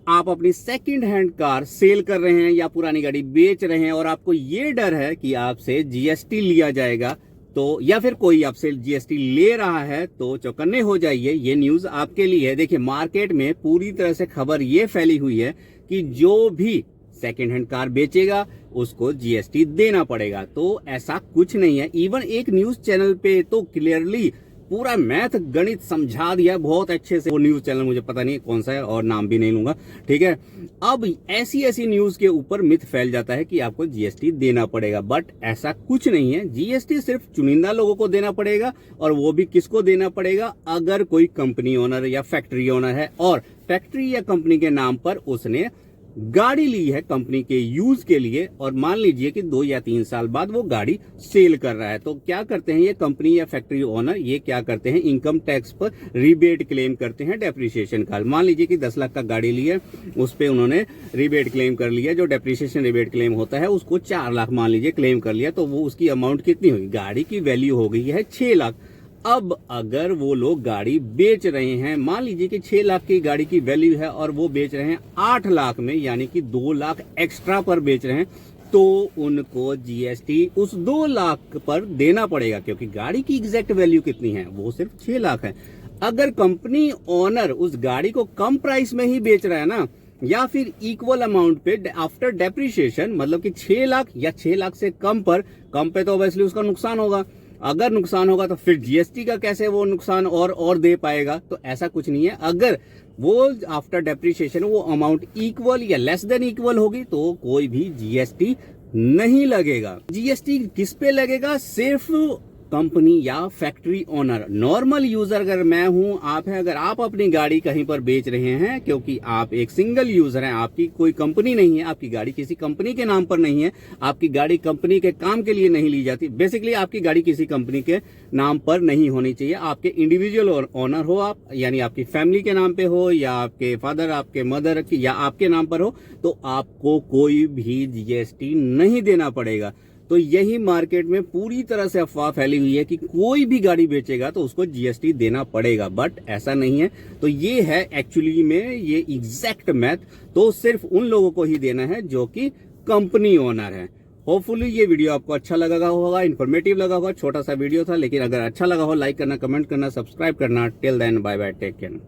आप अपनी second hand car cell कर रहे हैं या पुरानी गाड़ी बेच रहे हैं और आपको ये डर है कि आपसे जीएसटी लिया जाएगा, तो या फिर कोई आपसे जीएसटी ले रहा है, तो चौकन्ने हो जाइए, ये न्यूज आपके लिए है। देखिए, मार्केट में पूरी तरह से खबर ये फैली हुई है कि जो भी सेकंड हैंड कार बेचेगा उसको जीएसटी देना पड़ेगा। तो ऐसा कुछ नहीं है। इवन एक न्यूज चैनल पे तो क्लियरली पूरा मैथ गणित समझा दिया बहुत अच्छे से। वो न्यूज चैनल मुझे पता नहीं कौन सा है और नाम भी नहीं लूंगा, ठीक है। अब ऐसी न्यूज के ऊपर मिथ फैल जाता है कि आपको जीएसटी देना पड़ेगा, बट ऐसा कुछ नहीं है। जीएसटी सिर्फ चुनिंदा लोगों को देना पड़ेगा, और वो भी किसको देना पड़ेगा? अगर कोई कंपनी ओनर या फैक्ट्री ओनर है और फैक्ट्री या कंपनी के नाम पर उसने गाड़ी ली है कंपनी के यूज के लिए, और मान लीजिए कि 2 या 3 साल बाद वो गाड़ी सेल कर रहा है, तो क्या करते हैं ये कंपनी या फैक्ट्री ओनर? ये क्या करते हैं, इनकम टैक्स पर रिबेट क्लेम करते हैं, डेप्रिसिएशन का। मान लीजिए कि 10 लाख का गाड़ी ली है, उस पे उन्होंने रिबेट क्लेम कर लिया। जो डेप्रिसिएशन रिबेट क्लेम होता है उसको 4 लाख मान लीजिए क्लेम कर लिया, तो वो उसकी अमाउंट कितनी होगी? गाड़ी की वैल्यू हो गई है 6 लाख। अब अगर वो लोग गाड़ी बेच रहे हैं, मान लीजिए कि 6 लाख की गाड़ी की वैल्यू है और वो बेच रहे हैं 8 लाख में, यानी कि 2 लाख एक्स्ट्रा पर बेच रहे हैं, तो उनको जीएसटी उस 2 लाख पर देना पड़ेगा, क्योंकि गाड़ी की एग्जैक्ट वैल्यू कितनी है? वो सिर्फ 6 लाख है। अगर कंपनी ओनर उस गाड़ी को कम प्राइस में ही बेच रहा है ना, या फिर इक्वल अमाउंट पे आफ्टर डेप्रिसिएशन, मतलब कि 6 लाख या 6 लाख से कम पे तो ऑब्वियसली उसका नुकसान होगा। अगर नुकसान होगा तो फिर जीएसटी का कैसे वो नुकसान और दे पाएगा? तो ऐसा कुछ नहीं है। अगर वो आफ्टर डेप्रिसिएशन वो अमाउंट इक्वल या लेस देन इक्वल होगी तो कोई भी जीएसटी नहीं लगेगा। जीएसटी किस पे लगेगा? सिर्फ कंपनी या फैक्ट्री ओनर। नॉर्मल यूजर अगर मैं हूं, आप हैं, अगर आप अपनी गाड़ी कहीं पर बेच रहे हैं, क्योंकि आप एक सिंगल यूजर हैं, आपकी कोई कंपनी नहीं है, आपकी गाड़ी किसी कंपनी के नाम पर नहीं है, आपकी गाड़ी कंपनी के काम के लिए नहीं ली जाती। बेसिकली आपकी गाड़ी किसी कंपनी के नाम पर नहीं होनी चाहिए। आपके इंडिविजुअल ओनर हो आप, यानी आपकी फैमिली के नाम पे हो, या आपके फादर, आपके मदर या आपके नाम पर हो, तो आपको कोई भी जीएसटी नहीं देना पड़ेगा। तो यही मार्केट में पूरी तरह से अफवाह फैली हुई है कि कोई भी गाड़ी बेचेगा तो उसको जीएसटी देना पड़ेगा, बट ऐसा नहीं है। तो ये है एक्चुअली में ये एग्जैक्ट मैथ, तो सिर्फ उन लोगों को ही देना है जो कि कंपनी ओनर है। होपफुली ये वीडियो आपको अच्छा लगा होगा, इन्फॉर्मेटिव लगा होगा। छोटा सा वीडियो था, लेकिन अगर अच्छा लगा हो लाइक करना, कमेंट करना, सब्सक्राइब करना। Till then bye bye, take care.